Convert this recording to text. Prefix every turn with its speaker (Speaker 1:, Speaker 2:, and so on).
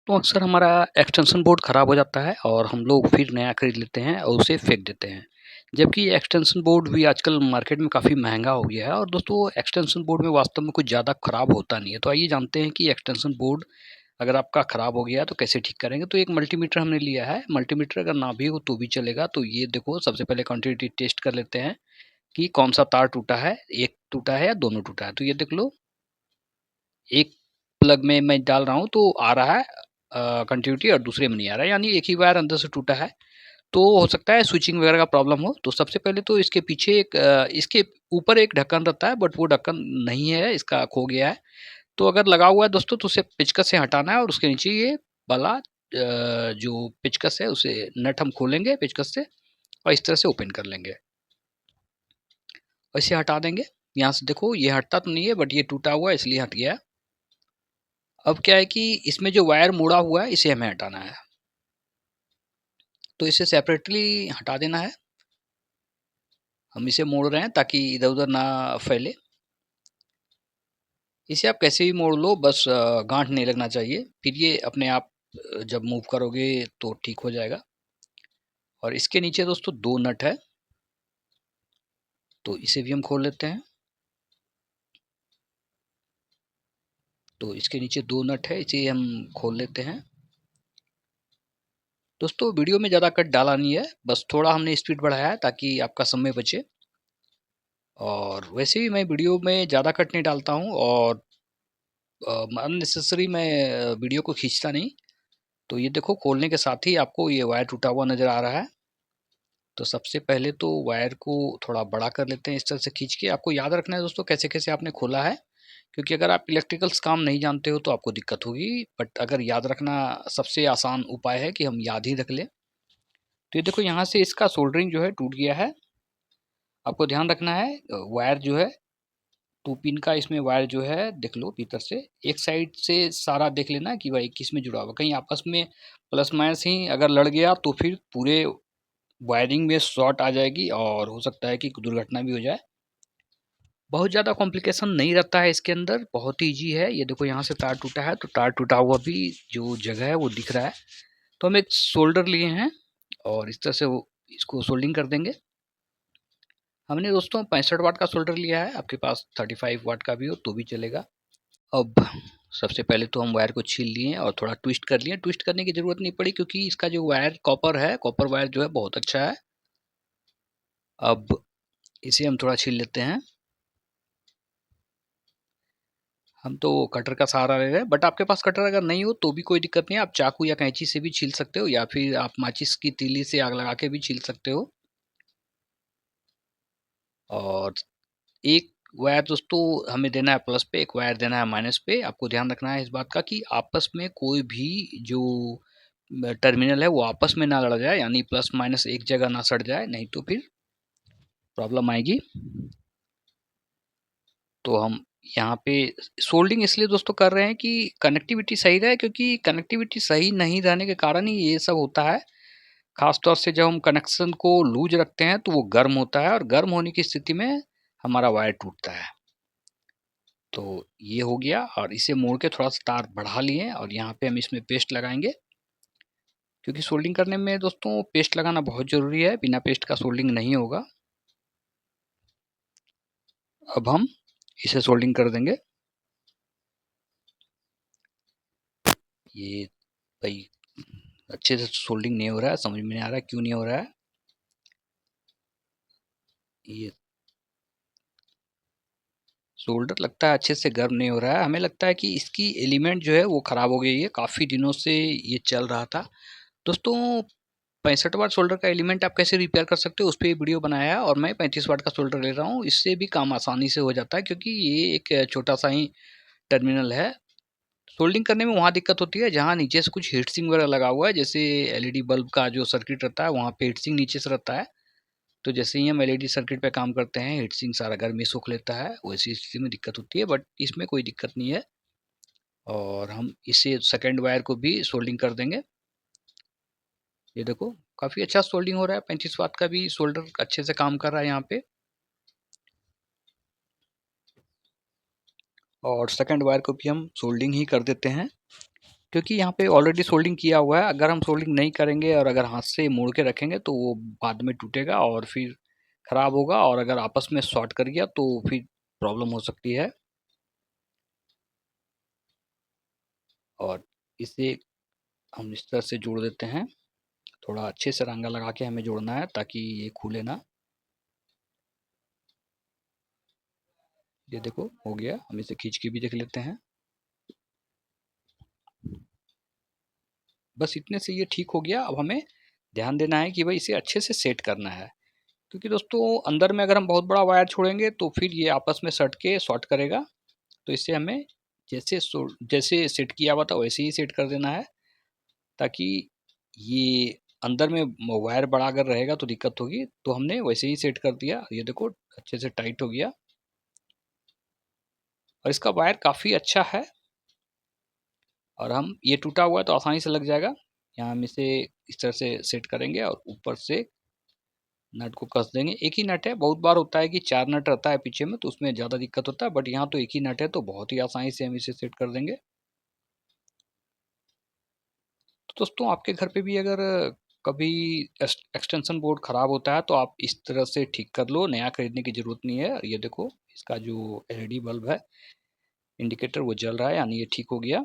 Speaker 1: तो अक्सर हमारा एक्सटेंशन बोर्ड ख़राब हो जाता है और हम लोग फिर नया खरीद लेते हैं और उसे फेंक देते हैं। जबकि एक्सटेंशन बोर्ड भी आजकल मार्केट में काफ़ी महंगा हो गया है और दोस्तों एक्सटेंशन बोर्ड में वास्तव में कुछ ज़्यादा ख़राब होता नहीं है। तो आइए जानते हैं कि एक्सटेंशन बोर्ड अगर आपका ख़राब हो गया है तो कैसे ठीक करेंगे। तो एक मल्टीमीटर हमने लिया है, मल्टीमीटर अगर ना भी हो तो भी चलेगा। तो ये देखो, सबसे पहले क्वांटिटी टेस्ट कर लेते हैं कि कौन सा तार टूटा है, एक टूटा है या दोनों टूटा है। तो ये देख लो, एक प्लग में मैं डाल रहा हूँ तो आ रहा है कंटिन्यूटी, और दूसरे में नहीं आ रहा है, यानी एक ही वायर अंदर से टूटा है। तो हो सकता है स्विचिंग वगैरह का प्रॉब्लम हो। तो सबसे पहले तो इसके पीछे इसके ऊपर एक ढक्कन रहता है, बट वो ढक्कन नहीं है, इसका खो गया है। तो अगर लगा हुआ है दोस्तों तो उसे पेचकस से हटाना है और उसके नीचे ये वाला जो पेचकस है उसे नट हम खोलेंगे पेचकस से और इस तरह से ओपन कर लेंगे और इसे हटा देंगे। यहाँ से देखो, ये हटता तो नहीं है बट ये टूटा हुआ है इसलिए हट गया। अब क्या है कि इसमें जो वायर मुड़ा हुआ है इसे हमें हटाना है, तो इसे सेपरेटली हटा देना है। हम इसे मोड़ रहे हैं ताकि इधर उधर ना फैले। इसे आप कैसे भी मोड़ लो, बस गांठ नहीं लगना चाहिए, फिर ये अपने आप जब मूव करोगे तो ठीक हो जाएगा। और इसके नीचे दोस्तों दो नट है, तो इसे भी हम खोल लेते हैं। तो इसके नीचे दो नट है, इसे हम खोल लेते हैं। दोस्तों वीडियो में ज़्यादा कट डाला नहीं है, बस थोड़ा हमने स्पीड बढ़ाया है ताकि आपका समय बचे। और वैसे भी मैं वीडियो में ज़्यादा कट नहीं डालता हूँ और अननेसेसरी मैं वीडियो को खींचता नहीं। तो ये देखो, खोलने के साथ ही आपको ये वायर टूटा हुआ नज़र आ रहा है। तो सबसे पहले तो वायर को थोड़ा बड़ा कर लेते हैं, इस तरह से खींच के। आपको याद रखना है दोस्तों कैसे कैसे आपने खोला है, क्योंकि अगर आप इलेक्ट्रिकल्स काम नहीं जानते हो तो आपको दिक्कत होगी। बट अगर याद रखना, सबसे आसान उपाय है कि हम याद ही रख लें। तो ये देखो, यहाँ से इसका सोल्डरिंग जो है टूट गया है। आपको ध्यान रखना है, वायर जो है 2 पिन का, इसमें वायर जो है देख लो भीतर से, एक साइड से सारा देख लेना कि भाई किस में जुड़ा हुआ। कहीं आपस में प्लस माइनस ही अगर लड़ गया तो फिर पूरे वायरिंग में शॉर्ट आ जाएगी और हो सकता है कि दुर्घटना भी हो जाए। बहुत ज़्यादा कॉम्प्लिकेशन नहीं रहता है इसके अंदर, बहुत ही ईजी है। ये देखो, यहाँ से तार टूटा है तो तार टूटा हुआ भी जो जगह है वो दिख रहा है। तो हम एक सोल्डर लिए हैं और इस तरह से वो इसको सोल्डिंग कर देंगे। हमने दोस्तों 65 वाट का सोल्डर लिया है, आपके पास 35 वाट का भी हो तो भी चलेगा। अब सबसे पहले तो हम वायर को छील लिए और थोड़ा ट्विस्ट कर लिए। ट्विस्ट करने की ज़रूरत नहीं पड़ी क्योंकि इसका जो वायर कॉपर है, कॉपर वायर जो है बहुत अच्छा है। अब इसे हम थोड़ा छील लेते हैं। हम तो कटर का सहारा ले रहे हैं, बट आपके पास कटर अगर नहीं हो तो भी कोई दिक्कत नहीं है, आप चाकू या कैंची से भी छील सकते हो या फिर आप माचिस की तीली से आग लगा के भी छील सकते हो। और एक वायर दोस्तों हमें देना है प्लस पे, एक वायर देना है माइनस पे। आपको ध्यान रखना है इस बात का कि आपस में कोई भी जो टर्मिनल है वो आपस में ना लड़ जाए, यानी प्लस माइनस एक जगह ना सड़ जाए, नहीं तो फिर प्रॉब्लम आएगी। तो हम यहाँ पे सोल्डिंग इसलिए दोस्तों कर रहे हैं कि कनेक्टिविटी सही रहे, क्योंकि कनेक्टिविटी सही नहीं रहने के कारण ही ये सब होता है। खास तौर से जब हम कनेक्शन को लूज रखते हैं तो वो गर्म होता है और गर्म होने की स्थिति में हमारा वायर टूटता है। तो ये हो गया, और इसे मोड़ के थोड़ा सा तार बढ़ा लिए और यहाँ पे हम इसमें पेस्ट लगाएंगे, क्योंकि सोल्डिंग करने में दोस्तों पेस्ट लगाना बहुत ज़रूरी है, बिना पेस्ट का सोल्डिंग नहीं होगा। अब हम इसे सोल्डिंग कर देंगे। ये भाई अच्छे से सोल्डिंग नहीं हो रहा है, समझ में नहीं आ रहा है क्यों नहीं हो रहा है। ये सोल्डर लगता है अच्छे से गर्म नहीं हो रहा है, हमें लगता है कि इसकी एलिमेंट जो है वो ख़राब हो गई है, काफ़ी दिनों से ये चल रहा था। दोस्तों 65 वाट सोल्डर का एलिमेंट आप कैसे रिपेयर कर सकते हो उस पर वीडियो बनाया है, और मैं 35 वाट का सोल्डर ले रहा हूँ, इससे भी काम आसानी से हो जाता है क्योंकि ये एक छोटा सा ही टर्मिनल है। सोल्डिंग करने में वहाँ दिक्कत होती है जहाँ नीचे से कुछ हीट सिंक वगैरह लगा हुआ है, जैसे एलईडी बल्ब का जो सर्किट रहता है वहाँ पे हीट सिंक नीचे से रहता है। तो जैसे ही हम एलईडी सर्किट पे काम करते हैं, हीट सिंक सारा गर्मी सोख लेता है, वैसी स्थिति में दिक्कत होती है, बट इसमें कोई दिक्कत नहीं है। और हम इसे सेकंड वायर को भी सोल्डिंग कर देंगे। ये देखो, काफ़ी अच्छा सोल्डिंग हो रहा है, 35 वाट का भी सोल्डर अच्छे से काम कर रहा है यहाँ पे। और सेकंड वायर को भी हम सोल्डिंग ही कर देते हैं। क्योंकि यहाँ पे ऑलरेडी सोल्डिंग किया हुआ है। अगर हम सोल्डिंग नहीं करेंगे और अगर हाथ से मोड़ के रखेंगे तो वो बाद में टूटेगा और फिर ख़राब होगा, और अगर आपस में शॉर्ट कर गया तो फिर प्रॉब्लम हो सकती है। और इसे हम इस तरह से जोड़ देते हैं। थोड़ा अच्छे से रंगा लगा के हमें जोड़ना है ताकि ये खुले ना। ये देखो हो गया, हम इसे खींच के भी देख लेते हैं। बस इतने से ये ठीक हो गया। अब हमें ध्यान देना है कि भाई इसे अच्छे से सेट करना है, क्योंकि दोस्तों अंदर में अगर हम बहुत बड़ा वायर छोड़ेंगे तो फिर ये आपस में सट के शॉर्ट करेगा। तो इसे हमें जैसे सेट किया हुआ था वैसे ही सेट कर देना है, ताकि ये अंदर में वायर बड़ा अगर रहेगा तो दिक्कत होगी। तो हमने वैसे ही सेट कर दिया। ये देखो अच्छे से टाइट हो गया, और इसका वायर काफ़ी अच्छा है। और हम ये टूटा हुआ है तो आसानी से लग जाएगा। यहाँ हम इसे इस तरह से सेट करेंगे और ऊपर से नट को कस देंगे। एक ही नट है, बहुत बार होता है कि 4 नट रहता है पीछे में तो उसमें ज़्यादा दिक्कत होता है, बट यहाँ तो एक ही नट है तो बहुत ही आसानी से हम इसे सेट कर देंगे। तो दोस्तों आपके घर पे भी अगर कभी एक्सटेंशन बोर्ड ख़राब होता है तो आप इस तरह से ठीक कर लो, नया खरीदने की ज़रूरत नहीं है। ये देखो इसका जो एलईडी बल्ब है इंडिकेटर वो जल रहा है, यानी ये ठीक हो गया।